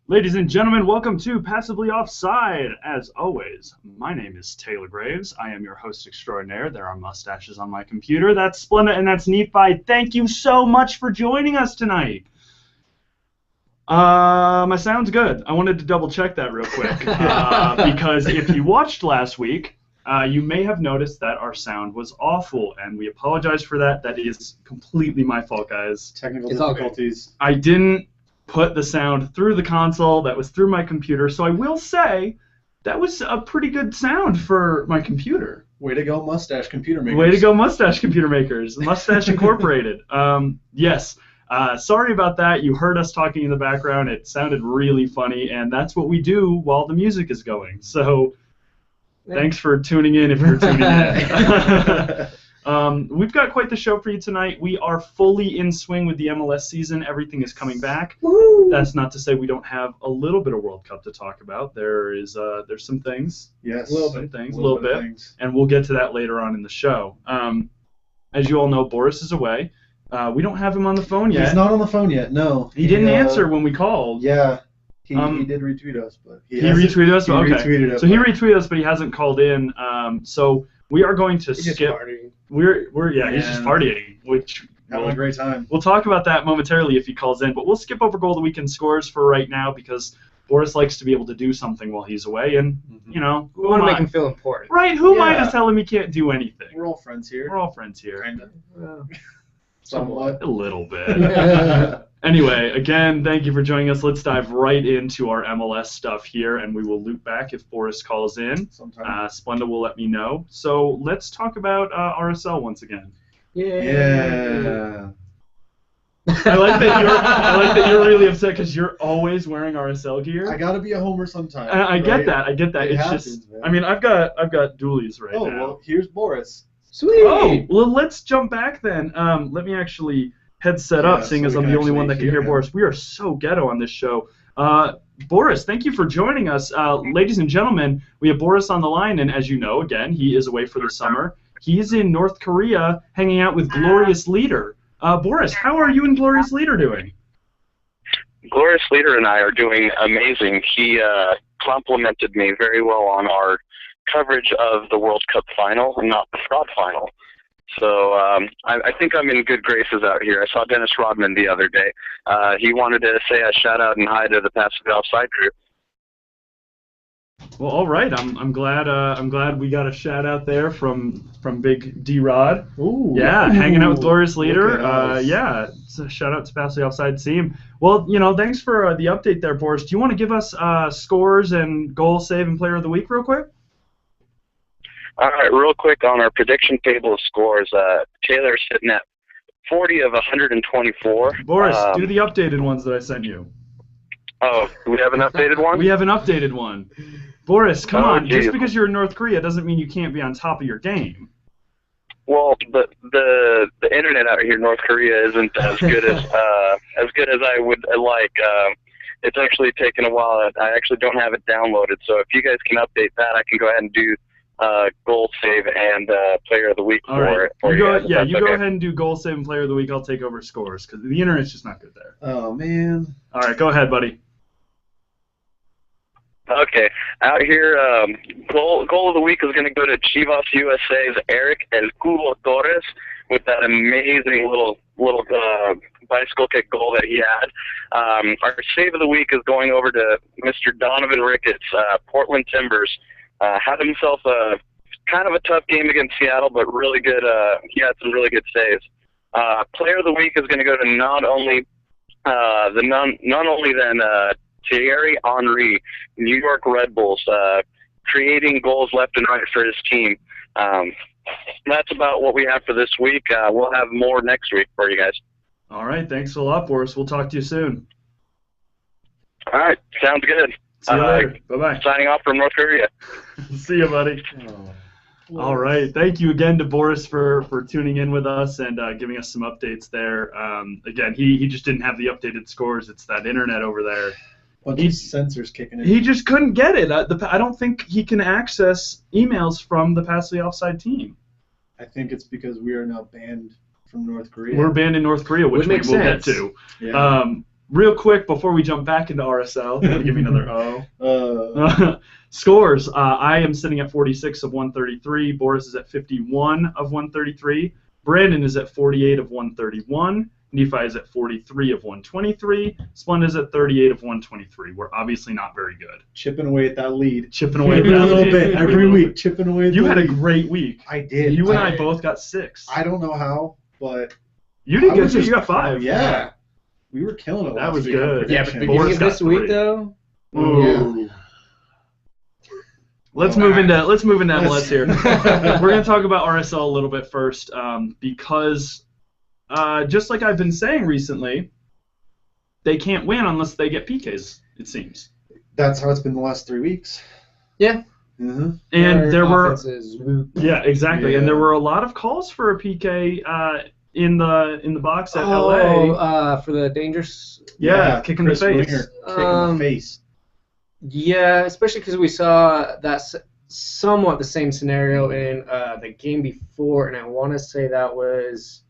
Ladies and gentlemen, welcome to Passively Offside. As always, my name is Taylor Graves. I am your host extraordinaire. There are mustaches on my computer. That's Splenda and that's Nephi. Thank you so much for joining us tonight. My sound's good. I wanted to double check that real quick because if you watched last week, you may have noticed that our sound was awful, and we apologize for that. That is completely my fault, guys. Technical difficulties. I didn't put the sound through the console. That was through my computer. So I will say that was a pretty good sound for my computer. Way to go, Mustache Computer Makers. Way to go, Mustache Computer Makers. Mustache Incorporated. Yes. Sorry about that. You heard us talking in the background. It sounded really funny, and that's what we do while the music is going. So thanks for tuning in if you're tuning in. We've got quite the show for you tonight. We are fully in swing with the MLS season. Everything is coming back. Woo! That's not to say we don't have a little bit of World Cup to talk about. There's some things. Yes. A little bit. And we'll get to that later on in the show. As you all know, Boris is away. We don't have him on the phone yet. He's not on the phone yet, no. He didn't answer when we called. Yeah. He did retweet us, but he retweeted us? Okay. Retweeted us, so he retweeted us, but he hasn't called in. So we are going to skip. Just partying. He's just partying, which having a great time. We'll talk about that momentarily if he calls in, but we'll skip over goal of the weekend scores for right now because Boris likes to be able to do something while he's away, and we want to make him feel important. Right? Who am I to tell him he can't do anything? We're all friends here. Kinda. Somewhat. A little bit. Anyway, again, thank you for joining us. Let's dive right into our MLS stuff here, and we will loop back if Boris calls in. Splenda will let me know. So let's talk about RSL once again. Yeah. I like that you're really upset because you're always wearing RSL gear. I gotta be a homer sometime. I get that. It It's happens, just. man. I mean, I've got dualies right now. Oh well, here's Boris. Sweet. Oh well, let's jump back then. Let me actually headset up, seeing as I'm the only one that can hear Boris. We are so ghetto on this show. Boris, thank you for joining us. Ladies and gentlemen, we have Boris on the line, and as you know, again, he is away for the summer. He's in North Korea hanging out with Glorious Leader. Boris, how are you and Glorious Leader doing? Glorious Leader and I are doing amazing. He complimented me very well on our coverage of the World Cup final and not the fraud final. So I think I'm in good graces out here. I saw Dennis Rodman the other day. He wanted to say a shout out and hi to the Passively Offside group. Well, all right. I'm glad we got a shout out there from Big D Rod. Ooh. Yeah, hanging out with Glorious Leader. Look It's a shout out to Passively Offside team. Well, thanks for the update there, Boris. Do you want to give us scores and goal, save, and player of the week real quick? All right, real quick on our prediction table of scores, Taylor's sitting at 40 of 124. Boris, do the updated ones that I sent you. Oh, do we have an updated one? We have an updated one. Boris, come on. Geez. Just because you're in North Korea doesn't mean you can't be on top of your game. Well, the internet out here in North Korea isn't as good as I would like. It's actually taken a while. I actually don't have it downloaded, so if you guys can update that, I can go ahead and do goal save and player of the week for it. You go ahead and do goal save and player of the week. I'll take over scores because the internet's just not good there. Oh man. All right, go ahead, buddy. Okay, out here, goal of the week is going to go to Chivas USA's Eric El Cubo Torres with that amazing little bicycle kick goal that he had. Our save of the week is going over to Mr. Donovan Ricketts, Portland Timbers. Had himself a kind of a tough game against Seattle, but really good. He had some really good saves. Player of the week is going to go to not only Thierry Henry, New York Red Bulls, creating goals left and right for his team. That's about what we have for this week. We'll have more next week for you guys. All right, thanks a lot, Boris. We'll talk to you soon. All right, sounds good. See you later. Bye-bye. Signing off from North Korea. See you, buddy. All right. Thank you again to Boris for tuning in with us and giving us some updates there. Again, he just didn't have the updated scores. It's that internet over there. Bunch of sensors kicking in. He just couldn't get it. I don't think he can access emails from the Passively Offside team. I think it's because we are now banned from North Korea. We're banned in North Korea, which we will get to. Yeah. real quick before we jump back into RSL, give me another O. Scores. I am sitting at 46 of 133. Boris is at 51 of 133. Brandon is at 48 of 131. Nephi is at 43 of 123. Splenda is at 38 of 123. We're obviously not very good. Chipping away at that lead. Chipping away at Every that little lead. bit, every week, chipping away at You the had a lead. great week. I did. You and I both got 6. I don't know how, but You did I good was too. just You got 5. Yeah. We were killing it. That last was week on good. Yeah, but predictions. the Boris beginning of got this week, 3. though, Ooh. Let's move into MLS here. We're going to talk about RSL a little bit first because just like I've been saying recently, they can't win unless they get PKs, it seems. That's how it's been the last 3 weeks. yeah. Mm-hmm. And there were offenses. yeah, exactly. Yeah. And there were a lot of calls for a PK in the box at LA. For the dangerous. Yeah, kick in the Chris face. Winger, kick in the face. Yeah, especially because we saw that somewhat the same scenario in the game before, and I want to say that was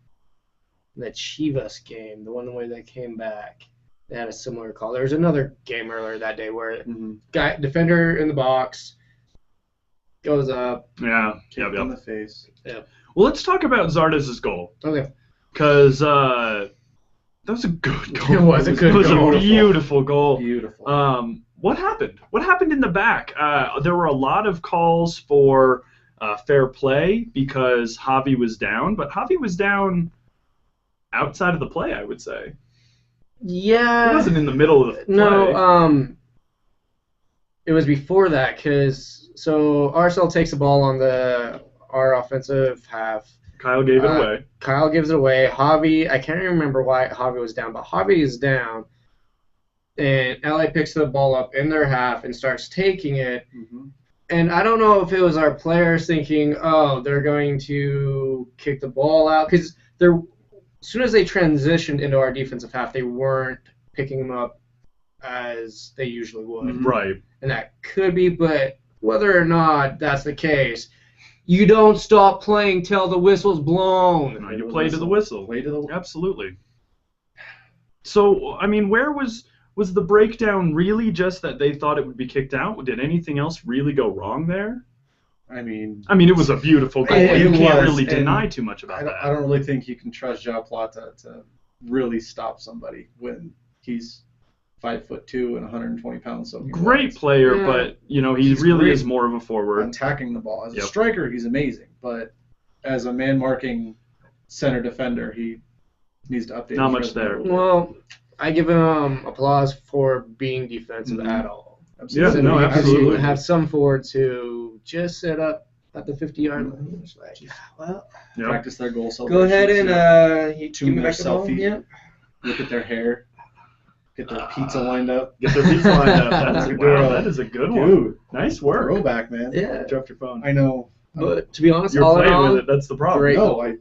the Chivas game, the one where they came back. They had a similar call. There was another game earlier that day where defender in the box goes up. Yeah, Kick in the face. Well, let's talk about Zardes' goal. Okay. Because that was a good goal. It was a good It was goal. a beautiful goal. Beautiful. What happened? What happened in the back? There were a lot of calls for fair play because Javi was down, but Javi was down outside of the play, I would say. Yeah. He wasn't in the middle of the play. No, it was before that because RSL takes the ball on our offensive half. Kyle gave it away. Kyle gives it away. Javi, I can't remember why Javi was down, but Javi is down. And LA picks the ball up in their half and starts taking it. Mm-hmm. And I don't know if it was our players thinking, oh, they're going to kick the ball out. Because as soon as they transitioned into our defensive half, they weren't picking them up as they usually would. Right. And that could be, but whether or not that's the case, you don't stop playing till the whistle's blown. No, you play to the whistle. Play to the Absolutely. So, I mean, where was the breakdown really just that they thought it would be kicked out? Did anything else really go wrong there? I mean, it was a beautiful goal. It You can't was, really and deny too much about that. I don't really think you can trust João Plata to really stop somebody when he's 5'2" and 120 pounds. So Great player, Yeah. but he He's really great. is more of a forward. attacking the ball. As a Yep. striker, he's amazing, but as a man-marking center defender, he needs to update. Not his much resume there. a little bit. Well, I give him applause for being defensive Mhm. at all. Yeah, no, You absolutely. have some forwards who just set up at the 50-yard line. It's like, well, Yep. Practice their goal go celebrations. ahead and Tune give me their back the ball. selfie. Yeah. Look at their hair. Get their pizza lined up. Get their pizza lined up. That's Good wow, girl. that is a good one. Dude, Nice work. throwback, man. Yeah. Dropped your phone. I know. But to be honest, You're all in playing all, with it. That's the problem. great. No, I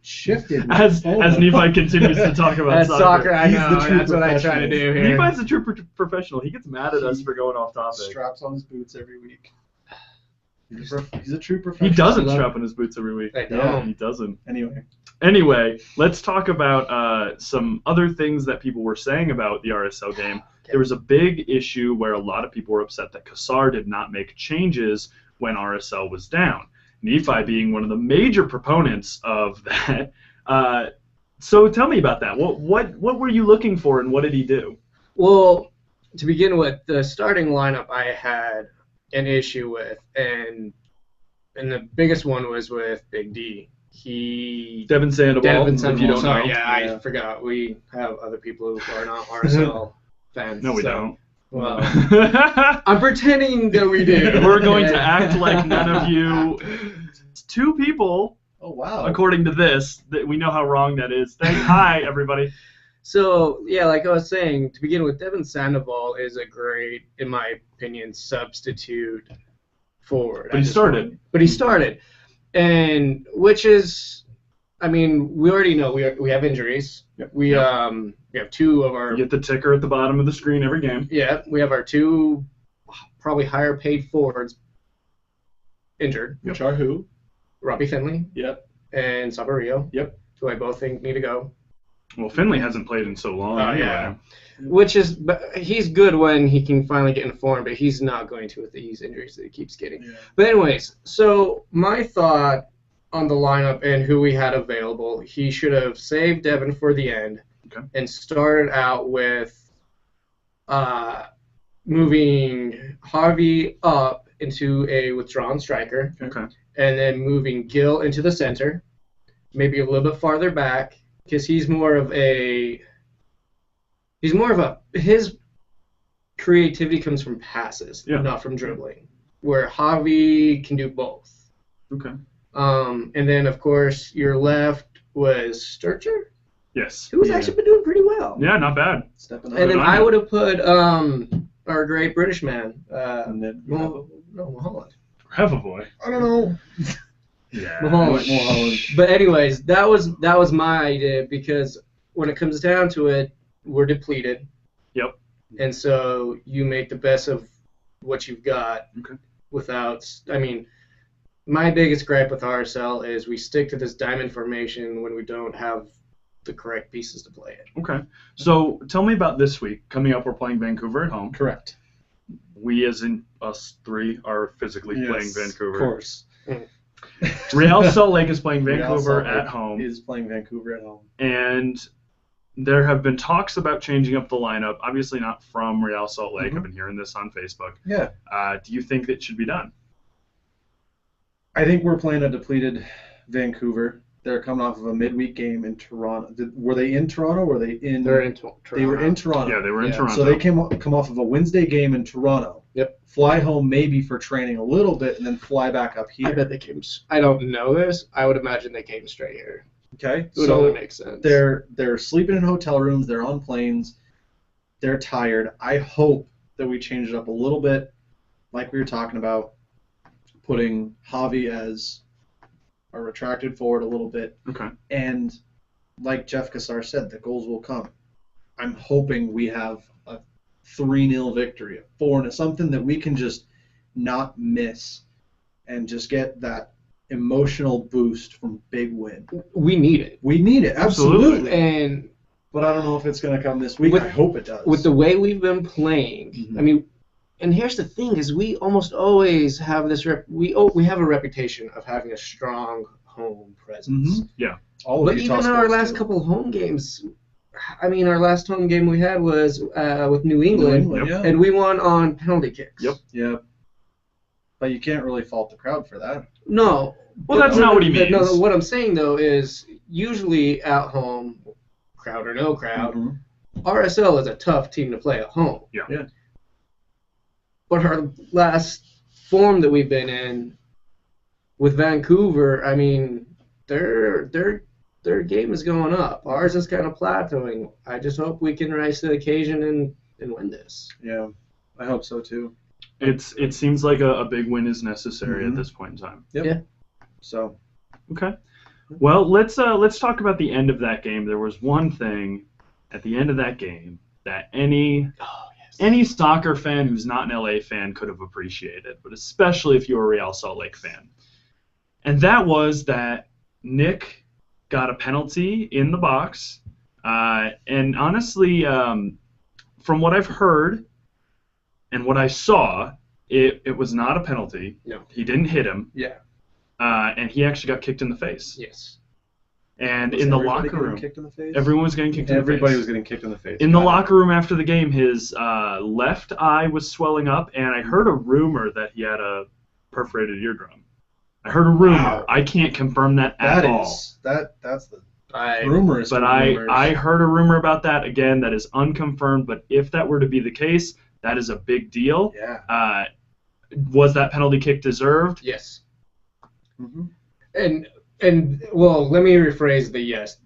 shifted. my As phone. Nephi continues to talk about that's soccer. I He's know. the true That's what I try to do here. Nephi's a true professional. He gets mad at us for going off topic. Straps on his boots every week. He's a true professional. He doesn't I love- strap on his boots every week. I Yeah, don't. he doesn't. Anyway, Let's talk about some other things that people were saying about the RSL game. There was a big issue where a lot of people were upset that Kassar did not make changes when RSL was down. Nephi being one of the major proponents of that. So tell me about that. What were you looking for, and what did he do? Well, to begin with, the starting lineup I had an issue with, and the biggest one was with Big D. Devin Sandoval, if you don't sorry, know. yeah, I forgot. We have other people who are not RSL fans. No, we so, don't. Well, I'm pretending that we do. We're going to act like none of you. Two people, oh wow. according to this, that we know how wrong that is. Hi, everybody. So, yeah, like I was saying, to begin with, Devin Sandoval is a great, in my opinion, substitute forward. But he started. And which is, I mean, we already know we have injuries. Yep. We have two of our You get the ticker at the bottom of the screen every game. we have our two probably higher paid forwards injured. Which are who? Robbie Finley Yep. and Sabarillo. Yep. Who I both think need to go. Well, Finley hasn't played in so long. Anyway. Yeah. Which is, he's good when he can finally get in form, but he's not going to with these injuries that he keeps getting. Yeah. But anyways, so my thought on the lineup and who we had available, he should have saved Devin for the end and started out with moving Harvey up into a withdrawn striker, and then moving Gil into the center, maybe a little bit farther back, because his creativity comes from passes, not from dribbling, where Javi can do both. Okay. And then, of course, your left was Sturcher? Yes. Who's actually been doing pretty well. Yeah, not bad. And then I would have put our great British man, Mulholland. Boy. I don't know. Yeah. Mulholland. But anyways, that was my idea, because when it comes down to it, we're depleted. Yep. And so you make the best of what you've got without, my biggest gripe with RSL is we stick to this diamond formation when we don't have the correct pieces to play it. Okay. So tell me about this week. Coming up, we're playing Vancouver at home. Correct. We, as in us three, are physically playing Vancouver. Of course. Real Salt Lake is playing Vancouver at home. Is playing Vancouver at home. And there have been talks about changing up the lineup. Obviously not from Real Salt Lake. I've been hearing this on Facebook. Yeah. Do you think that should be done? I think we're playing a depleted Vancouver. They're coming off of a midweek game in Toronto. Were they in Toronto? Or were they in? They're in Toronto. They were in Toronto. Yeah, they were in Toronto. So they come off of a Wednesday game in Toronto. Yep. Fly home maybe for training a little bit, and then fly back up here. I bet they came. I don't know this. I would imagine they came straight here. Okay. It would only make sense. They're sleeping in hotel rooms. They're on planes. They're tired. I hope that we change it up a little bit, like we were talking about, putting Javi as a retracted forward a little bit. Okay. And like Jeff Cassar said, the goals will come. I'm hoping we have a 3-0 victory, a 4-0, something that we can just not miss and just get that emotional boost from big win. We need it. We need it, absolutely. But I don't know if it's going to come this week. I hope it does. With the way we've been playing, and here's the thing: is we almost always have this. We have a reputation of having a strong home presence. Yeah. But even in our last couple home games, our last home game we had was with New England, and we won on penalty kicks. Yep. But you can't really fault the crowd for that. No. Well, that's not what he means. No, what I'm saying, though, is usually at home, crowd or no crowd, RSL is a tough team to play at home. Yeah. But our last form that we've been in with Vancouver, their game is going up. Ours is kind of plateauing. I just hope we can rise to the occasion and win this. Yeah, I hope so too. It seems like a big win is necessary at this point in time. Yep. Yeah. So. Okay. Well, let's talk about the end of that game. There was one thing at the end of that game that any soccer fan who's not an LA fan could have appreciated, but especially if you're a Real Salt Lake fan. And that was that Nick got a penalty in the box. And honestly, from what I've heard and what I saw, it was not a penalty. No. He didn't hit him. Yeah. And he actually got kicked in the face. Yes. And in the locker room, kicked in the face? everyone was getting kicked in the face. Everybody was getting kicked in the face. In the locker room after the game, his left eye was swelling up, and I heard a rumor that he had a perforated eardrum. I heard a rumor. Wow. I can't confirm that at all. That's the rumor. But I heard a rumor about that. Again, that is unconfirmed, but if that were to be the case, that is a big deal. Yeah. Was that penalty kick deserved? Yes. And well, let me rephrase the yes.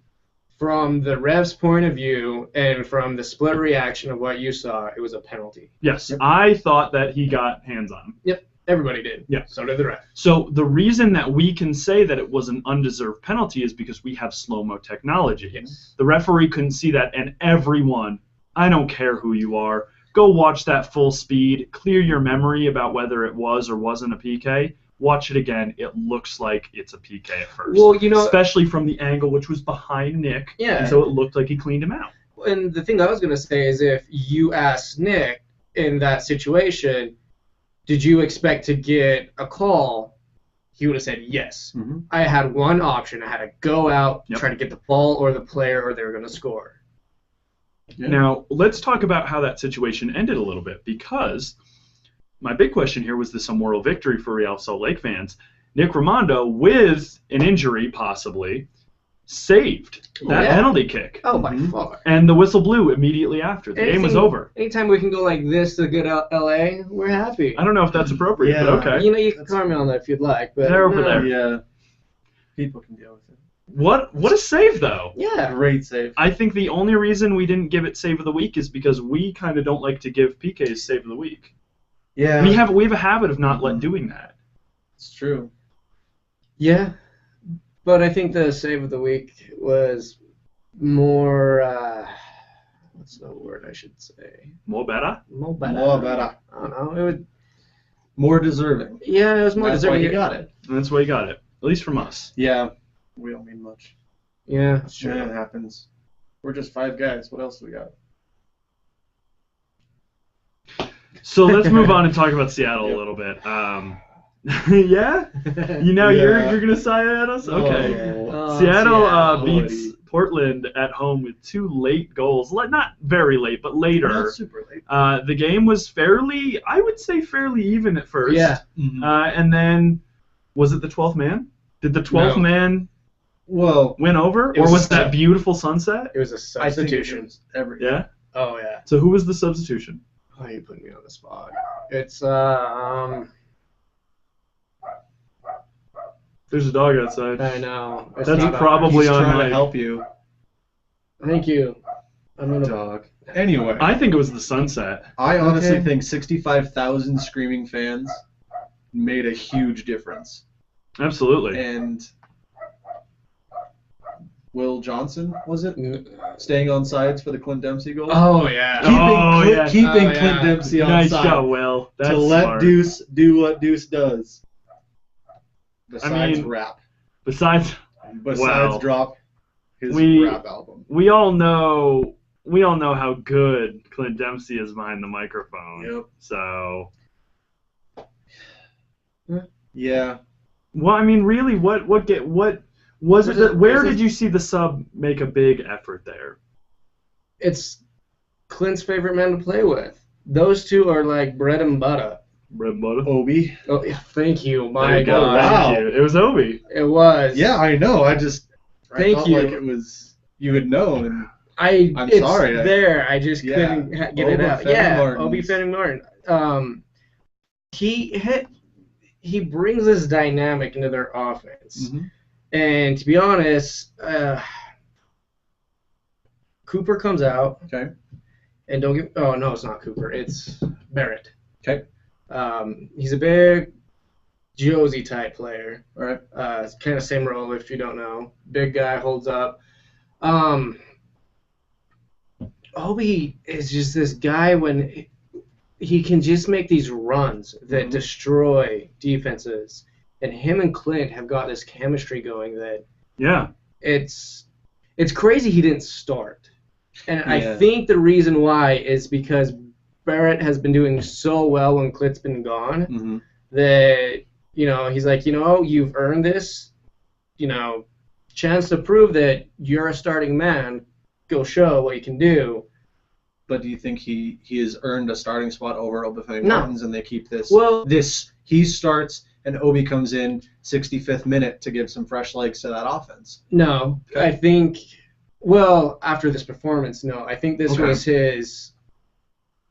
From the ref's point of view and from the split reaction of what you saw, it was a penalty. Yes. Yep. I thought that he got hands on him. Yep. Everybody did. Yeah. So did the ref. So the reason that we can say that it was an undeserved penalty is because we have slow-mo technology. Yes. The referee couldn't see that, and everyone, I don't care who you are, go watch that full speed, clear your memory about whether it was or wasn't a PK. watch it again. It looks like it's a PK at first. Well, you know, especially from the angle, which was behind Nick. Yeah. And so it looked like he cleaned him out. and the thing I was going to say is if you asked Nick in that situation, did you expect to get a call? He would have said yes. Mhm. I had one option. I had to go out, Yep. try to get the ball or the player, or they were going to score. Yeah. Now, let's talk about how that situation ended a little bit, because my big question here was this a moral victory for Real Salt Lake fans? Nick Raimondo, with an injury possibly, saved that Yeah. penalty kick. Oh, by Mhm. far. And the whistle blew immediately after. The game was over. Anytime we can go like this to get out LA, we're happy. I don't know if that's appropriate, Yeah. but okay. You know, you can comment on that if you'd like. But They're over no. there. Yeah. People can deal with it. What a save, though. Yeah. Great save. I think the only reason we didn't give it save of the week is because we kind of don't like to give PKs save of the week. Yeah. We have a habit of not doing that. It's true. Yeah. But I think the save of the week was more, what's the word I should say? More better. More better. More better. I don't know. It would, More deserving. yeah, it was more That's why deserving. he got it. And that's why you got it, at least from us. Yeah. We don't mean much. Yeah, that's true. Sure, it happens. We're just 5 guys. What else do we got? So let's move on and talk about Seattle Yep. a little bit. Yeah? You know Yeah. you're going to sigh at us? Okay. Oh, Seattle Seattle. beats Portland at home with 2 late goals. Not very late, but later. Not super late. The game was I would say fairly even at first. Yeah. And then, was it the 12th man? Did the 12th No. man Well, win over? It Or was was a- that beautiful sunset? It was a I think it substitution. was every. Yeah? Oh, yeah. So who was the substitution? Oh, you put me on the spot. It's, There's a dog outside. I know. It's That's not probably He's on trying my... to help you, Thank you. I'm gonna. dog. Anyway, I think it was the sunset. I honestly Okay. think 65,000 screaming fans made a huge difference. Absolutely. And Will Johnson, was it? Staying on sides for the Clint Dempsey goal? Oh, yeah. Keeping Oh, yeah. Clint Dempsey on Nice side shot, Will. That's to let smart. Deuce do what Deuce does. Besides mean, rap. Besides, Besides drop his we- rap album. we all know how good Clint Dempsey is behind the microphone. Yep. So, Yeah. well, I mean, really, what was it? Where did you see the sub make a big effort there? It's Clint's favorite man to play with. Those two are like bread and butter. Bread and butter. Obi. Oh, yeah, thank you. There My you go. God. Wow. Thank you. It was Obi. It was. Yeah, I know. I Thank felt you. like it was you would know. And I'm I'm sorry, there. I just Yeah. couldn't get it Obi out. Fenning Yeah, Martins. Obi Fenning Martin. He brings this dynamic into their offense. Mhm. And to be honest, Cooper comes out. Okay. And don't get. Oh no, it's not Cooper. It's Barrett. Okay. He's a big Josie type player. All right. It's kind of same role if you don't know. Big guy, holds up. Obi is just this guy when he can just make these runs that Mhm. destroy defenses. And him and Clint have got this chemistry going that Yeah. it's crazy he didn't start. And I Yeah. think the reason why is because Barrett has been doing so well when Clint's been gone Mm-hmm. that, he's like, you've earned this, chance to prove that you're a starting man. Go show what you can do. But do you think he has earned a starting spot over Obi Fenning No. Martins and they keep this? Well, He starts and Obi comes in 65th minute to give some fresh legs to that offense. no. Okay. I think, after this performance, no. I think this Okay. was his,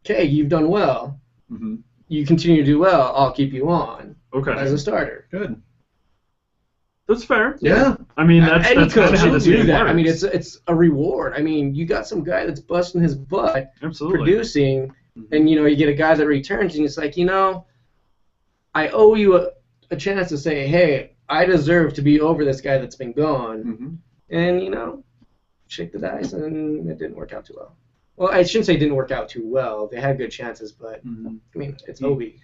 okay, you've done well. Mm-hmm. You continue to do well, I'll keep you on Okay. as a starter. Good. That's fair. Yeah. I mean, that's Any kind coach of how should this do game that. works. I mean, it's a reward. I mean, you got some guy that's busting his butt Absolutely. producing, Mhm. and you get a guy that returns, and it's like, I owe you a chance to say, hey, I deserve to be over this guy that's been gone, Mm-hmm. and shake the dice, and it didn't work out too well. Well, I shouldn't say it didn't work out too well. They had good chances, but Mm-hmm. I mean, it's Obi.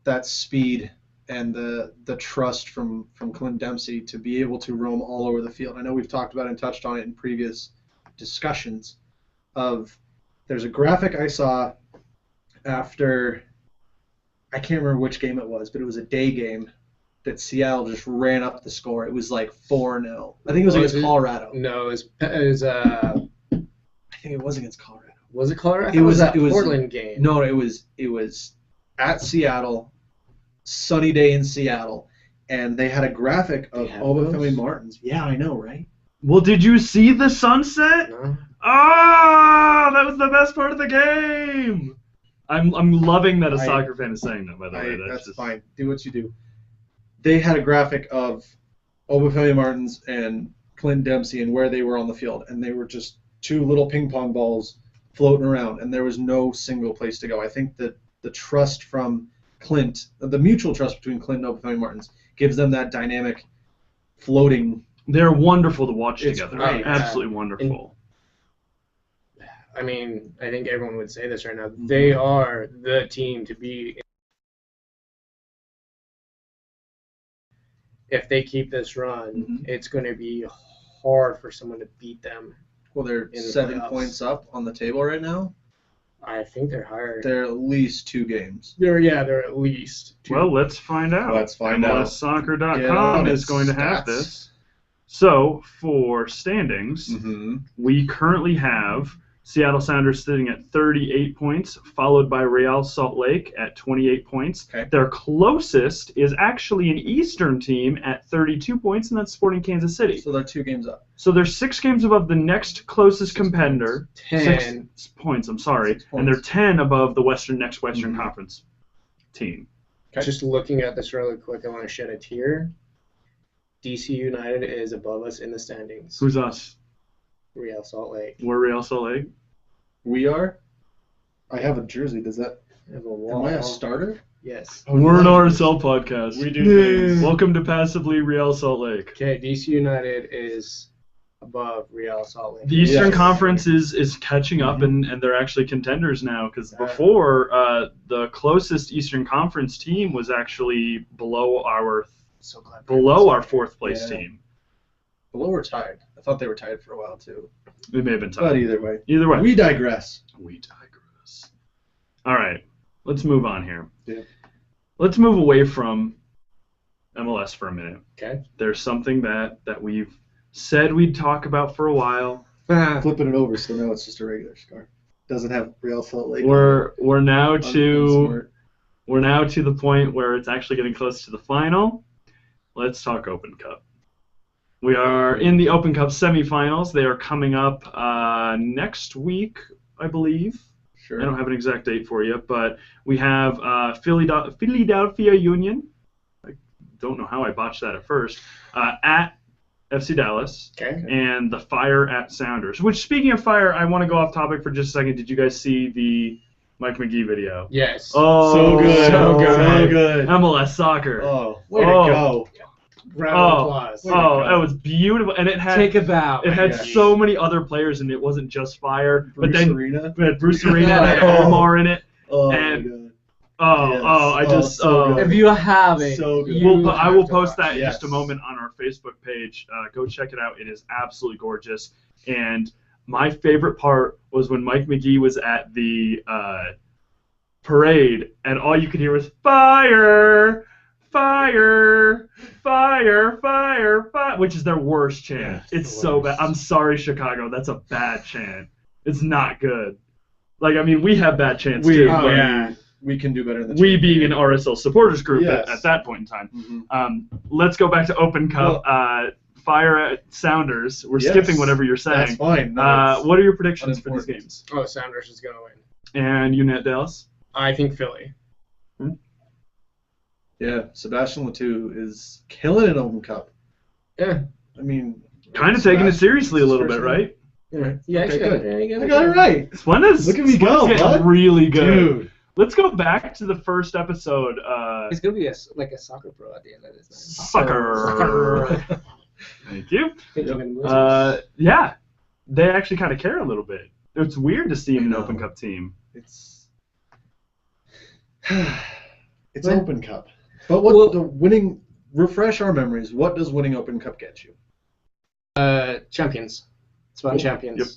that speed and the trust from Clint Dempsey to be able to roam all over the field. I know we've talked about and touched on it in previous discussions of there's a graphic I saw after, I can't remember which game it was, but it was a day game that Seattle just ran up the score. It was like 4-0. I think it was against Colorado. No, it was I think it was against Colorado. Was it Colorado? It was that it was Portland game. No, it was at Seattle, sunny day in Seattle, and they had a graphic of Obafemi Martins. Yeah, I know, right? Well, did you see the sunset? No. Ah, that was the best part of the game. I'm loving that a soccer fan is saying that, by the way. That's just fine. Do what you do. They had a graphic of Obafemi Martins and Clint Dempsey and where they were on the field, and they were just two little ping pong balls floating around, and there was no single place to go. I think that the trust from Clint, the mutual trust between Clint and Obafemi Martins, gives them that dynamic floating. They're wonderful to watch It's together. great. Absolutely wonderful. I mean, I think everyone would say this right now. They are the team to be. If they keep this run, it's going to be hard for someone to beat them. Well, they're in the 7 playoffs. points up on the table right now. I think they're higher. They're at least 2 games. They're at least 2. Well, let's find out. Let's find out. MLSsoccer.com Get on is it. going to have Stats. this. So, for standings, we currently have Seattle Sounders sitting at 38 points, followed by Real Salt Lake at 28 points. Okay. Their closest is actually an Eastern team at 32 points, and that's Sporting Kansas City. So they're 2 games up. So they're 6 games above the next closest 6 competitor. 10. 6 points, I'm sorry. 6 And they're points. 10 above the next Western Conference team. Okay. Just looking at this really quick, I want to shed a tear. DC United is above us in the standings. Who's us? Real Salt Lake. We're Real Salt Lake. We are. I have a jersey. Does that? They have a Am wall. I a starter? Yes. We're an RSL podcast. We do things. Welcome to Passively Real Salt Lake. Okay, DC United is above Real Salt Lake. The Eastern Yes. Conference is catching up, and they're actually contenders now, because before, the closest Eastern Conference team was actually below our So glad. 4th place Yeah. team. Below were tied. I thought they were tied for a while too. They may have been But tied. either way, Either way. we digress. We digress. All right, let's move on here. Yeah. Let's move away from MLS for a minute. Okay. There's something that we've said we'd talk about for a while. Flipping it over, so now it's just a regular scarf. Doesn't have Real Salt Lake. We're now to Smart. we're now to the point where it's actually getting close to the final. Let's talk Open Cup. We are in the Open Cup semifinals. They are coming up next week, I believe. Sure. I don't have an exact date for you, but we have Philadelphia Union. I don't know how I botched that at first. At FC Dallas. Okay. And the Fire at Sounders. Which, speaking of Fire, I want to go off topic for just a second. Did you guys see the Mike McGee video? Yes. Oh, So good. So good. So good. MLS soccer. Oh, way to Oh. go. Round of applause. Oh, that was beautiful, and it had Take a bow. it had Yes. so many other players, and it wasn't just Fire. But Bruce then Arena. we had Bruce Arena and Oh. Omar in it. Oh and- my god. Oh, Yes. I just so good. If you have it, So good. I will post that in Yes. just a moment on our Facebook page. Go check it out. It is absolutely gorgeous. And my favorite part was when Mike McGee was at the parade, and all you could hear was fire, fire, fire, fire, fire, which is their worst chant. Yeah, it's the so worst. bad. I'm sorry, Chicago. That's a bad chant. It's not good. Like, I mean, we have bad chants too. oh, but yeah. We can do better than we being an RSL supporters group Yes. at that point in time. Mhm. Let's go back to Open Cup. Fire at Sounders. We're Yes. skipping whatever you're That's saying. fine. No, it's What are your predictions for these unimportant. games? Oh, Sounders is going to win. And you, Net Dallas? I think Philly. Yeah, Sebastian Latou is killing it Open Cup. Yeah. I mean, Kind of taking it seriously a little First bit, one. right? Yeah, Okay, good. Yeah, I got it right. Splendid's Look at me go, getting bud. really good. Dude. Let's go back to the first episode. He's going to be like a soccer pro at the end of this. Sucker. Thank you. Yeah, they actually kind of care a little bit. It's weird to see him in an I know. Open Cup team. It's It's Open Cup. But what the winning? Refresh our memories. What does winning Open Cup get you? Champions. It's about champions. Yep.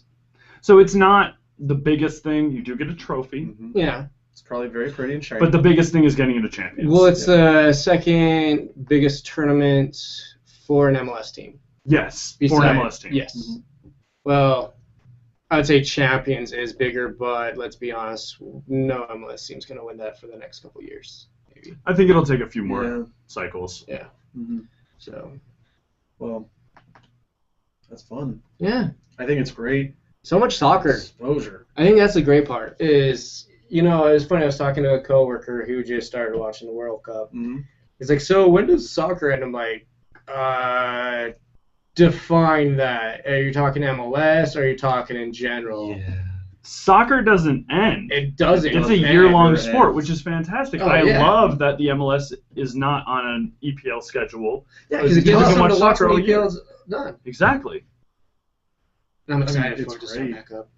So it's not the biggest thing. You do get a trophy. Mm-hmm. Yeah. It's probably very pretty and shiny. But the biggest thing is getting into champions. Well, it's the second biggest tournament for an MLS team. Yes, for an MLS team. Yes. Mm-hmm. Well, I'd say champions is bigger, but let's be honest, no MLS team's going to win that for the next couple of years, maybe. I think it'll take a few more cycles. Yeah. Mm-hmm. So. Well, that's fun. Yeah. I think it's great. So much soccer. Exposure. I think that's the great part is, it was funny, I was talking to a coworker who just started watching the World Cup. Mm-hmm. He's like, so when does soccer end? I'm like, define that. Are you talking MLS or are you talking in general? Yeah. Soccer doesn't end. It doesn't. It's a year-long sport, which is fantastic. Oh, I yeah. love that the MLS is not on an EPL schedule. Yeah, because it You gives us can something watch to watch soccer when all year. EPL's done. Exactly. And I'm excited it's for it to start great. back up.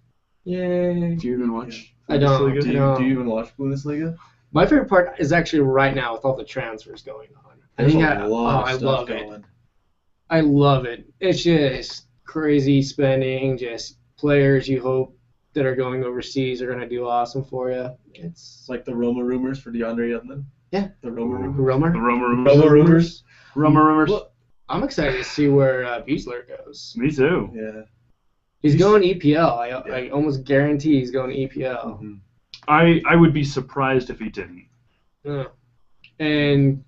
Yay. Do you even watch? I don't. Bundesliga? Do you even watch Bundesliga? My favorite part is actually right now with all the transfers going on. There's I a lot of I stuff love going. it. I love it. It's just crazy spending, just players you hope that are going overseas are going to do awesome for you. It's like the Roma rumors for DeAndre Yedlin. Yeah. The Roma rumors. Romer. The Roma Roma rumors. rumors. Roma rumors. Well, I'm excited to see where Buesler goes. Me too. Yeah. He's going EPL. I almost guarantee he's going EPL. Mm-hmm. I would be surprised if he didn't. Yeah. And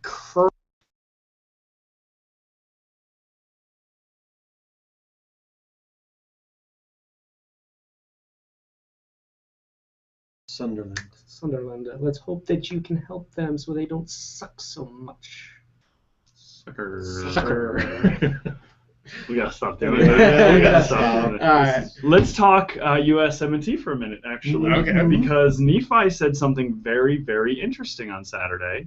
Sunderland. Let's hope that you can help them so they don't suck so much. Sucker. We gotta stop doing Yeah, that. we We gotta gotta stop doing All that. right. Let's talk USMNT for a minute, actually. Okay. Because Nephi said something very, very interesting on Saturday.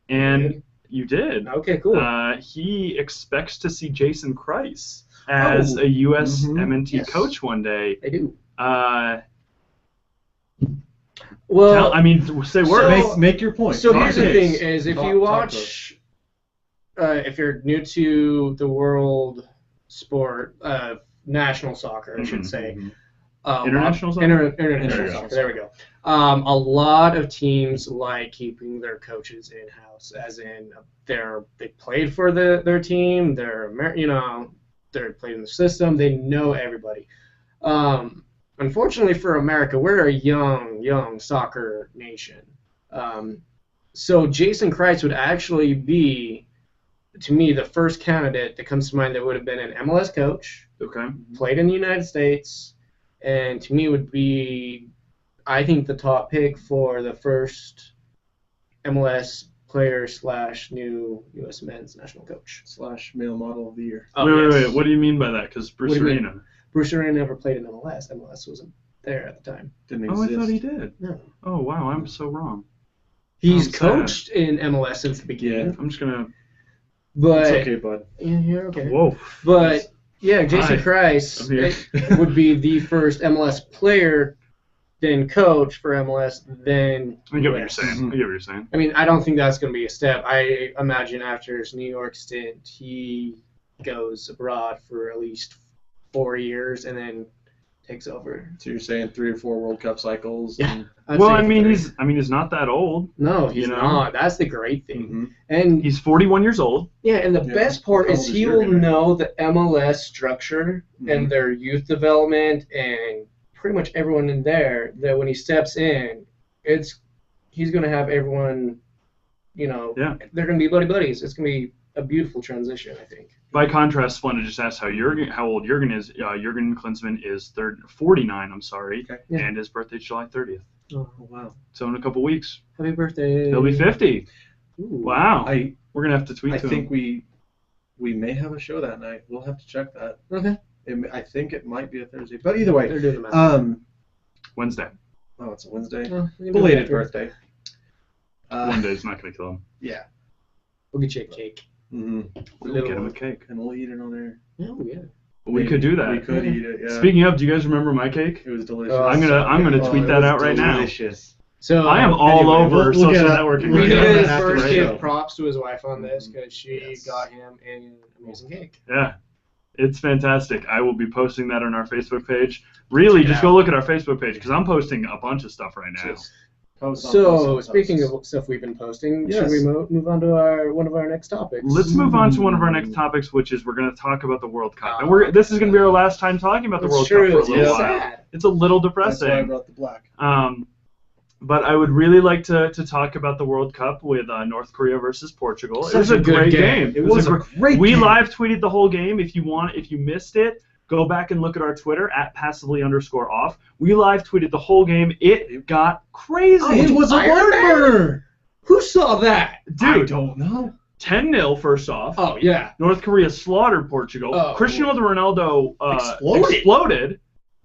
And you did. Okay, cool. He expects to see Jason Kreis as a USMNT Yes. coach one day. I do. Well, say words. Make your point. So Talk here's the to thing: us. is if Talk- you talk to watch, if you're new to the world sport, national soccer, I should say, International soccer? International soccer. There we go. A lot of teams like keeping their coaches in house, as in they played for their team. They're played in the system. They know everybody. Unfortunately for America, we're a young soccer nation. So Jason Kreis would actually be, to me, the first candidate that comes to mind that would have been an MLS coach, Okay. played in the United States, and to me would be, I think, the top pick for the first MLS player / new U.S. men's national coach. / male model of the year. Wait. What do you mean by that? Because Bruce What do you mean? Arena. Bruce Arena never played in MLS. MLS wasn't there at the time. Didn't Oh, I exist. thought he did. No. Oh, wow. I'm so wrong. He's I'm sad. coached in MLS since the beginning. I'm just going to... But It's okay, bud. Yeah, you're okay. Whoa. But yeah, Jason Hi. Kreis I'm here. would be the first MLS player, then coach for MLS, then I get what you're US. saying. I mean, I don't think that's going to be a step. I imagine after his New York stint, he goes abroad for at least 4 years and then takes over. So you're saying 3 or 4 World Cup cycles? Yeah. And, I'd Well, say three. he's not that old. No, he's you know? not. That's the great thing. Mhm. And He's 41 years old. yeah, and the Yeah. best part How is old is he Jurgen will right know the MLS structure and Mhm. their youth development and pretty much everyone in there, that when he steps in, he's going to have everyone, Yeah. they're going to be buddies. It's going to be a beautiful transition, I think. By contrast, Splendid just asked how old Jurgen is. Jurgen Klinsmann is 49. I'm sorry, Okay. Yeah. and his birthday's July 30th. Oh, wow. So in a couple weeks, happy birthday. he'll be 50. Ooh. Wow. I We're gonna have to tweet I to think him. we may have a show that night. We'll have to check that. Okay. I think it might be a Thursday. But either way, They're doing the math. Wednesday. it's a Wednesday. Oh, we can do it Belated after. birthday. One day's not gonna kill him. Yeah. We'll get you a cake. Mm-hmm. We'll get him a cake. And we'll eat it on air. Oh, yeah. We could do that. We could eat it. Yeah. Speaking of, do you guys remember my cake? It was delicious. Oh, I'm gonna tweet that out right now. Delicious. So I am all Anyway, over we'll social get that- networking. we we'll get right need that to now. after first the give show. props to his wife on this because she Yes. got him an amazing cake. Yeah, it's fantastic. I will be posting that on our Facebook page. Really, Check it just out. go look at our Facebook page because I'm posting a bunch of stuff right now. Just post on So, post on speaking posts. of stuff we've been posting, Yes. should we move on to one of our next topics? Let's move on to one of our next topics, which is we're going to talk about the World Cup. And Oh, this is going to be our last time talking about the It's World true, Cup for a it's little yeah. while. sad. It's a little That's why I depressing. brought the black. But I would really like to talk about the World Cup with North Korea versus Portugal. Such it was a a good great game. game. It was a great We game. live tweeted the whole game. If you missed it, go back and look at our Twitter at @passively_off. We live tweeted the whole game. It got crazy. Oh, It was a Iron barn Man? burner. Who saw that? I Dude, don't know. 10-0 first off. Oh, yeah. North Korea slaughtered Portugal. Oh. Cristiano Ronaldo exploded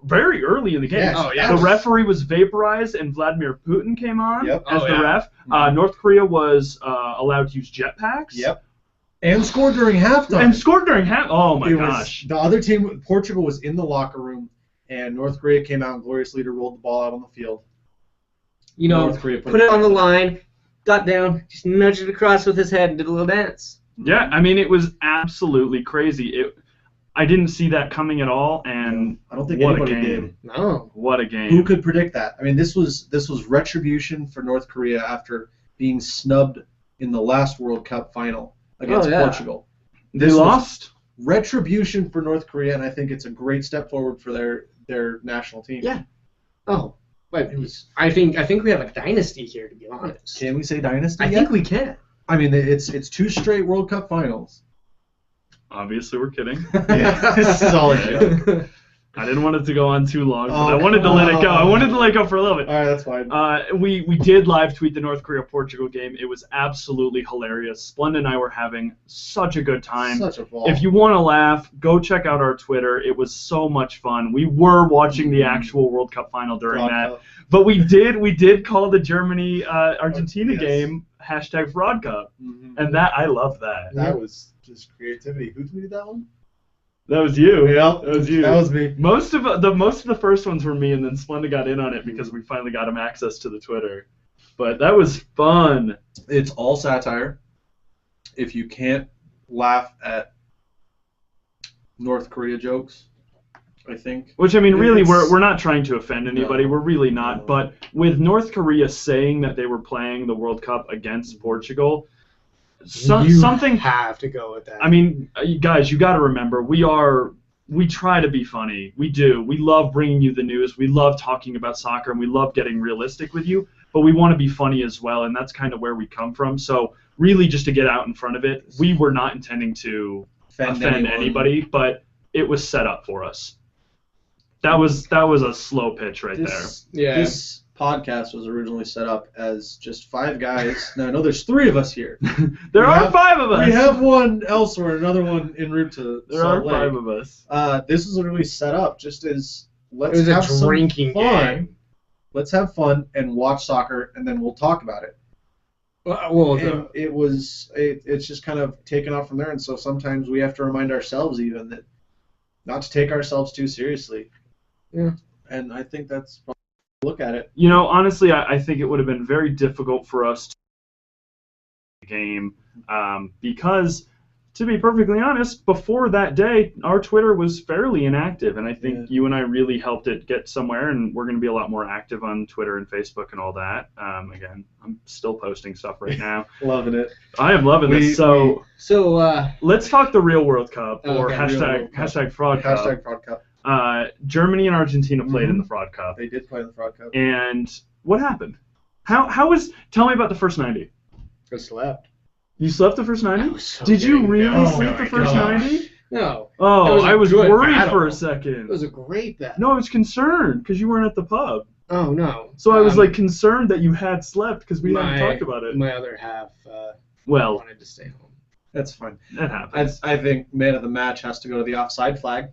very early in the game. Yes. Oh, yeah. The referee was vaporized, and Vladimir Putin came on Yep. as Oh, the yeah. ref. Mhm. North Korea was allowed to use jetpacks. Yep. And scored during halftime. And scored during half. Oh my It was- gosh. the other team, Portugal, was in the locker room, and North Korea came out and gloriously rolled the ball out on the field. You know, North Korea put it on the line, got down, just nudged it across with his head and did a little dance. Yeah, I mean it was absolutely crazy. I didn't see that coming at all, and I don't think what a anybody game. did. No. What a game. Who could predict that? I mean, this was retribution for North Korea after being snubbed in the last World Cup final against Oh, yeah. Portugal. They This was lost? retribution for North Korea, and I think it's a great step forward for their national team. Yeah. Oh, but It was- I think we have a dynasty here, to be honest. Can we say dynasty? I yet? think we can. I mean, it's 2 straight World Cup finals. Obviously we're kidding. Yeah, this is all a joke. I didn't want it to go on too long, but Oh, I wanted to let it go. I come wanted to on. let it go for a little bit. All right, that's fine. We did live tweet the North Korea-Portugal game. It was absolutely hilarious. Splenda and I were having such a good time. Such a ball. If you want to laugh, go check out our Twitter. It was so much fun. We were watching the actual World Cup final during Fraud that. Cup. But we did call the Germany Argentina Yes. game #Fraud Cup. Mhm. And I love that. That was just creativity. Who tweeted that one? That was you. Yeah, That was you. That was me. Most of the first ones were me, and then Splenda got in on it because we finally got him access to the Twitter. But that was fun. It's all satire. If you can't laugh at North Korea jokes, I think. Which, I mean, really, It's- we're not trying to offend anybody. No. We're really not. No. But with North Korea saying that they were playing the World Cup against Portugal, You something. have to go with that. I mean, you guys, you got to remember, we try to be funny. We do. We love bringing you the news. We love talking about soccer, and we love getting realistic with you. But we want to be funny as well, and that's kind of where we come from. So really, just to get out in front of it, we were not intending to offend anyone. anybody, but it was set up for us. That was a slow pitch right This podcast was originally set up as just 5 guys. Now I know there's 3 of us here. there. There we are have- 5 of us. We have one elsewhere, another one en route to There Salt are Lake. 5 of us. This was literally set up just as let's it was have a some drinking fun. game. Let's have fun and watch soccer, and then we'll talk about it. Well, And it's just kind of taken off from there. And so sometimes we have to remind ourselves even that not to take ourselves too seriously. Yeah. And I think that's probably look at it. You know, honestly, I think it would have been very difficult for us to game because, to be perfectly honest, before that day, our Twitter was fairly inactive, and I think Yeah. you and I really helped it get somewhere, and we're going to be a lot more active on Twitter and Facebook and all that. Again, I'm still posting stuff right now. Loving it. I am loving this. So let's talk the real World Cup, or Okay, Real World Cup. hashtag Fraud Cup. Hashtag Fraud Cup. Germany and Argentina played in Mhm. the Fraud Cup. They did play in the Fraud Cup. And what happened? Tell me about the first 90. I slept. You slept the first 90? That was so Did you good. really Oh sleep my the first gosh. 90? No. Oh, It was a I was good worried battle. for a It second. was a great bet. No, I was concerned because you weren't at the pub. Oh, no. So I was like concerned that you had slept because we hadn't my- talked about it. My other half Well, wanted to stay home. That's fine. that happens. I think man of the match has to go to the offside flag.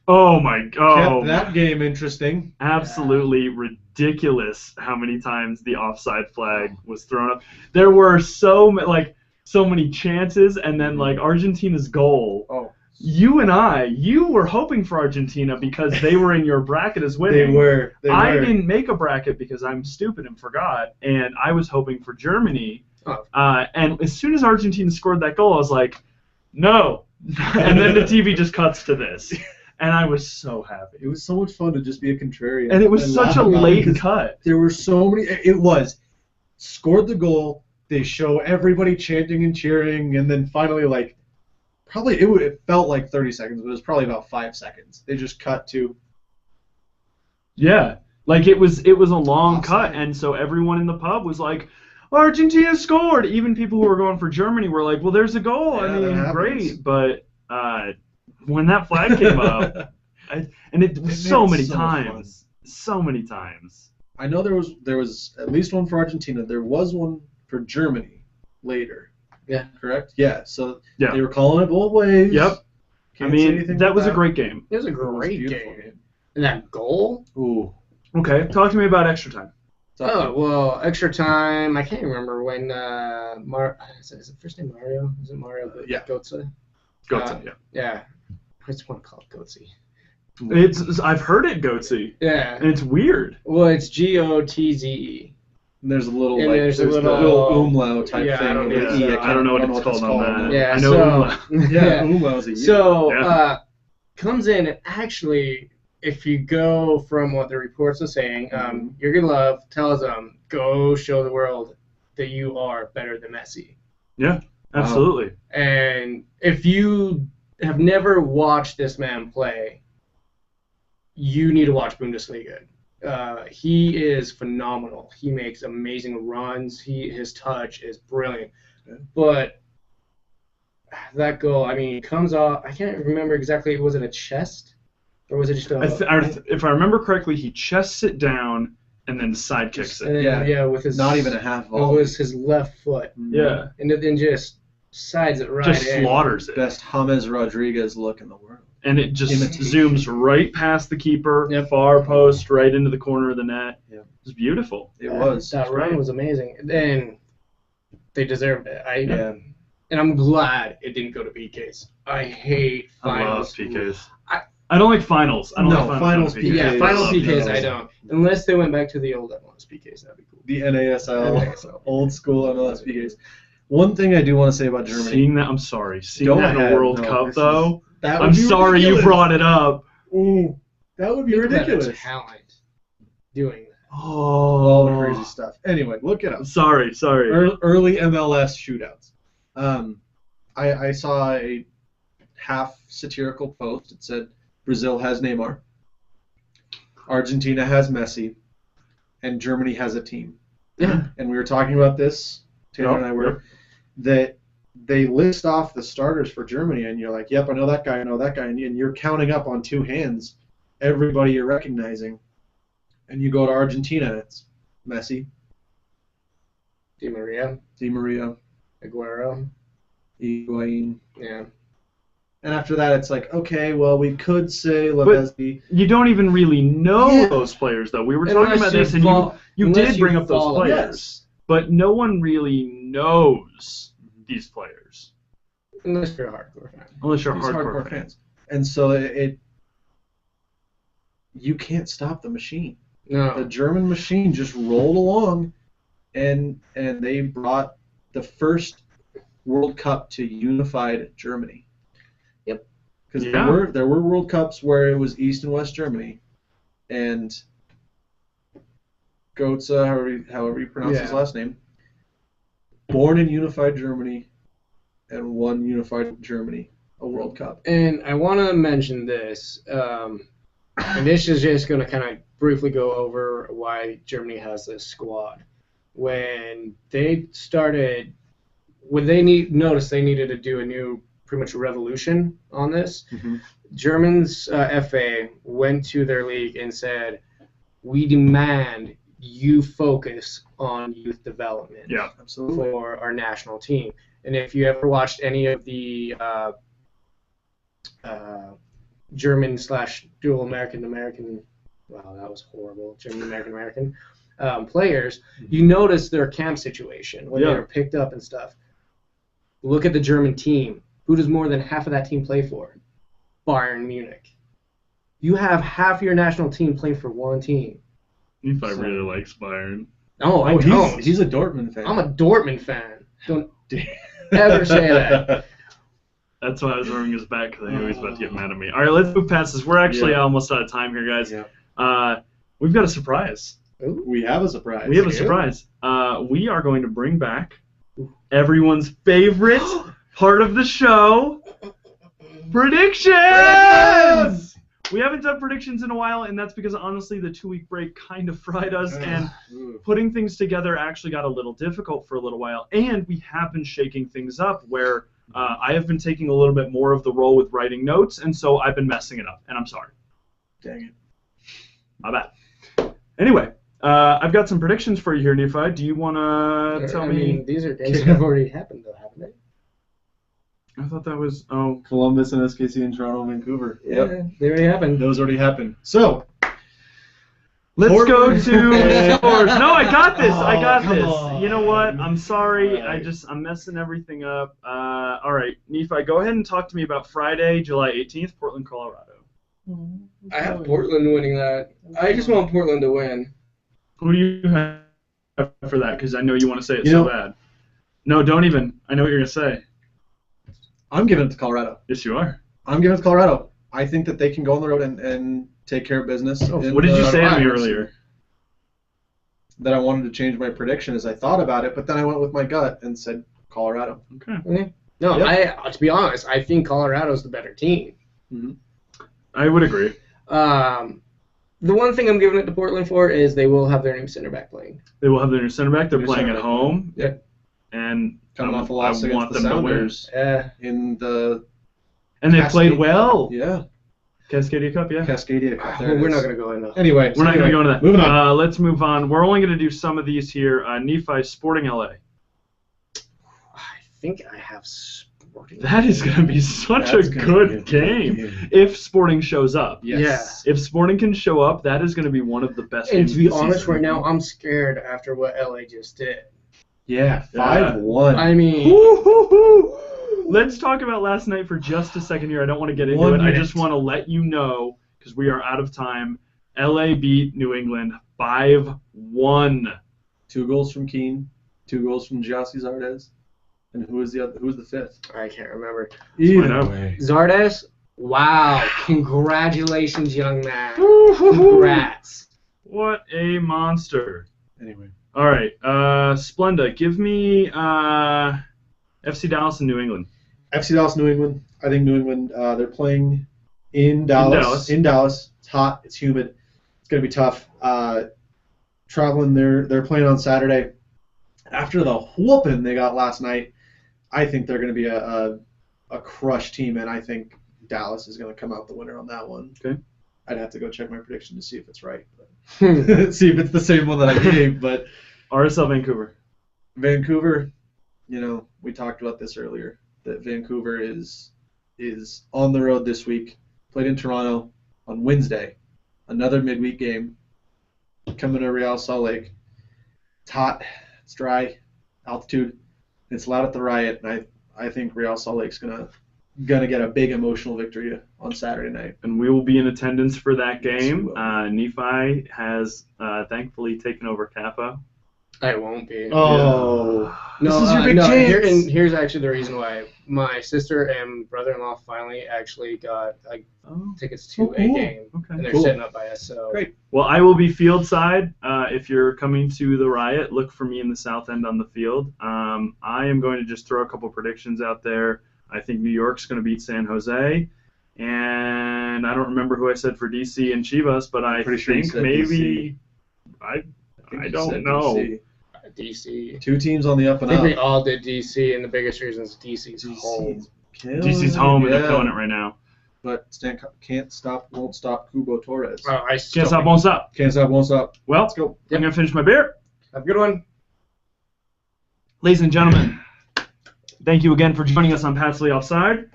Oh my god. Kept that game interesting. Absolutely ridiculous how many times the offside flag was thrown up. There were so many chances, and then like Argentina's goal. Oh, you were hoping for Argentina because they were in your bracket as winning. They were. I didn't make a bracket because I'm stupid and forgot, and I was hoping for Germany. Oh. And as soon as Argentina scored that goal, I was like, no. And then the TV just cuts to this. And I was so happy. It was so much fun to just be a contrarian. And it was such a late cut. There were so many. It was scored the goal. They show everybody chanting and cheering, and then finally, like, probably it felt like 30 seconds, but it was probably about 5 seconds. They just cut to. Yeah, like it was a long Awesome. cut, and so everyone in the pub was like, Argentina scored. Even people who were going for Germany were like, well, there's a goal. Yeah, I that mean, happens. great, but when that flag came up, and it was so many times. I know there was at least one for Argentina. There was one for Germany later. Yeah. Correct? Yeah. So Yeah. they were calling it both ways. Yep. Can't I say mean, anything that about was a great game. It was a It was great beautiful game. And that goal? Ooh. Okay, talk to me about extra time. Oh, well, extra time. I can't remember when is it first name Mario? Is it Mario Yeah. Götze? Goatsy, yeah. Yeah. I just want to call it Götze. I've heard it Goatsy, Yeah. and it's weird. Well, it's Gotze. And there's a little And like there's a the little- umlaut type Yeah, I thing. don't with know. the E. Yeah, I don't know what it's that's called on that. Yeah, I know so Yeah, umlaut's a E. So Yeah. comes in and actually, if you go from what the reports are saying, Jurgen Love tells them, go show the world that you are better than Messi. Yeah, absolutely. And if you have never watched this man play, you need to watch Bundesliga. He is phenomenal. He makes amazing runs. His touch is brilliant. But that goal, I mean, comes off. I can't remember exactly. Was it a chest, or was it just a? If I remember correctly, he chests it down and then side kicks it. And then, yeah, with his Not even a half It volley. was his left foot, Yeah, and then just sides it right just in. slaughters it. Best James Rodriguez look in the world. And it just Imitation. zooms right past the keeper, Yep. far post, right into the corner of the net. Yep. It's beautiful. It was. That run was amazing, and they deserved it. Yeah. And I'm glad it didn't go to PKs. I hate I love finals. PKs. I- I don't like finals. I don't No, like finals PKs. Yeah, PKs. final love PKs those. I don't. Unless they went back to the old MLS PKs, that'd be cool. The NASL, NASL. old school MLS PKs. One thing I do want to say about Germany. Seeing that, I'm sorry. Seeing Go that in ahead. a World No, Cup, this though, That would I'm be sorry ridiculous. you brought it up. Ooh, that would be Think about ridiculous. the talent doing that. All the Oh, crazy stuff. Anyway, look it up. Sorry. Early MLS shootouts. I saw a half satirical post. It said Brazil has Neymar, Argentina has Messi, and Germany has a team. Yeah. And we were talking about this, Taylor and I were, that they list off the starters for Germany, and you're like, yep, I know that guy, and you're counting up on two hands everybody you're recognizing. And you go to Argentina, it's Messi, Di Maria, Di Maria, Aguero. Higuain. Yeah. And after that, it's like, okay, well, we could say Lebesby. You don't even really know Yeah. those players, though. We were talking about this, and you unless did bring up those follow- players. Yes. But no one really knows these players. Unless you're a hardcore fan. Unless you're a These hardcore fan. And so you can't stop the machine. The No. German machine just rolled along, and they brought the first World Cup to unified Germany. Yep. Because Yeah. there were World Cups where it was East and West Germany, and Götze, however you pronounce his Yeah. last name, born in unified Germany, and won unified Germany a World Cup. And I want to mention this, and this is just going to kind of briefly go over why Germany has this squad. When they noticed they needed to do a new, pretty much revolution on this, Mhm. Germans FA went to their league and said, we demand you focus on youth development Yeah. Absolutely. for our national team. And if you ever watched any of the German / dual American, wow, that was horrible, German American players, you notice their camp situation when they Yeah. were picked up and stuff. Look at the German team. Who does more than half of that team play for? Bayern Munich. You have half your national team playing for one team. Nephi really likes Bayern. No, I don't. He's a Dortmund fan. I'm a Dortmund fan. Don't ever say that. That's why I was rubbing his back, because I knew he was about to get mad at me. All right, let's move past this. We're actually almost out of time here, guys. Yeah. We've got a surprise. Ooh. We have a surprise. We have a surprise. We are going to bring back everyone's favorite part of the show, predictions! We haven't done predictions in a while, and that's because, honestly, the 2-week break kind of fried us, and putting things together actually got a little difficult for a little while. And we have been shaking things up where I have been taking a little bit more of the role with writing notes, and so I've been messing it up, and I'm sorry. Dang it. My bad. Anyway, I've got some predictions for you here, Nephi. Do you want to tell me? I mean, these are games that have already happened, though, haven't they? I thought that was Columbus and SKC in Toronto and Vancouver. Yeah, they already happened. Those already happened. So, let's go to scores. No, I got this. Oh, I got come this. on. You know what? I'm sorry. Right. I'm messing everything up. All right, Nephi, go ahead and talk to me about Friday, July 18th, Portland, Colorado. I have Portland winning that. I just want Portland to win. Who do you have for that? Because I know you want to say it so bad. No, don't even. I know what you're going to say. I'm giving it to Colorado. Yes, you are. I'm giving it to Colorado. I think that they can go on the road and take care of business. What did you say to me earlier? That I wanted to change my prediction as I thought about it, but then I went with my gut and said Colorado. Okay. No, to be honest, I think Colorado's the better team. Mm-hmm. I would agree. The one thing I'm giving it to Portland for is they will have their new center back playing. They will have their new center back. They're New playing center at back. home. Yep. And Coming off a I loss want against the them to win. Sounders in the And they played well. Yeah. Cascadia Cup, yeah. Cascadia Cup. Well, we're not going to go into. Anyway, We're not going to go into that. Moving on. Let's move on. We're only going to do some of these here. Nephi, Sporting LA. I think I have Sporting. That is going to be such a good game if Sporting shows up. Yes. If Sporting can show up, that is going to be one of the best And games to be of the honest, season. right now, I'm scared after what LA just did. Yeah, 5-1. I mean, Woo-hoo-hoo. Let's talk about last night for just a second here. I don't want to get into 1 it. minute. I just want to let you know, because we are out of time, LA beat New England 5-1. 2 goals from Keane, 2 goals from Giassi Zardes, and who was the other? Who was the fifth? I can't remember. Either way. Zardes, wow. Congratulations, young man. Congrats. What a monster. Anyway. All right, Splenda, give me FC Dallas and New England. FC Dallas, New England. I think New England, they're playing in Dallas. In Dallas. It's hot. It's humid. It's going to be tough. Traveling, they're playing on Saturday. After the whooping they got last night, I think they're going to be a crush team, and I think Dallas is going to come out the winner on that one. Okay. I'd have to go check my prediction to see if it's right. But see if it's the same one that I gave. But RSL Vancouver. Vancouver, we talked about this earlier, that Vancouver is on the road this week, played in Toronto on Wednesday, another midweek game, coming to Real Salt Lake. It's hot, it's dry, altitude, it's loud at the Riot, and I think Real Salt Lake's gonna get a big emotional victory on Saturday night. And we will be in attendance for that Yes, game. we will. Nephi has thankfully taken over Capo. I won't be. Oh, No, this is your big chance. Here's actually the reason why. My sister and brother-in-law finally actually got tickets to a game, Okay. and they're Cool. setting up by us. So Great. Well, I will be field side. If you're coming to the Riot, look for me in the south end on the field. I am going to just throw a couple predictions out there. I think New York's going to beat San Jose. And I don't remember who I said for DC and Chivas, but I Pretty sure you think said maybe DC. I don't know. DC. 2 teams on the up I and think up. we all did DC, and the biggest reason is DC's home. DC's home and they're killing it right now. But can't stop, won't stop Kubo Torres. I still Can't stop, won't stop. Can't stop, won't stop. Well, Let's go. I'm going to finish my beer. Have a good one. Ladies and gentlemen, thank you again for joining us on Passively Offside.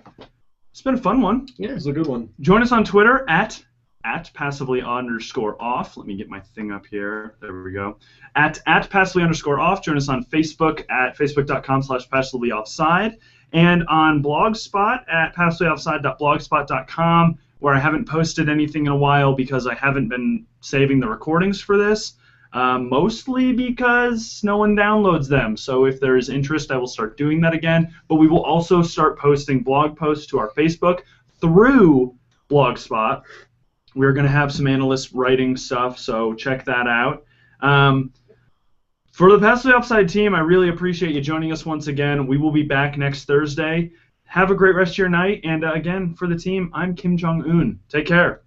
It's been a fun one. Yeah, it's a good one. Join us on Twitter at passively_off. Let me get my thing up here. There we go. At passively_off. Join us on Facebook at facebook.com/passively offside. and on Blogspot at passwayoffside.blogspot.com, where I haven't posted anything in a while because I haven't been saving the recordings for this, mostly because no one downloads them. So if there is interest, I will start doing that again. But we will also start posting blog posts to our Facebook through Blogspot. We're going to have some analysts writing stuff, so check that out. For the Pass the Offside team, I really appreciate you joining us once again. We will be back next Thursday. Have a great rest of your night. And again, for the team, I'm Kim Jong-un. Take care.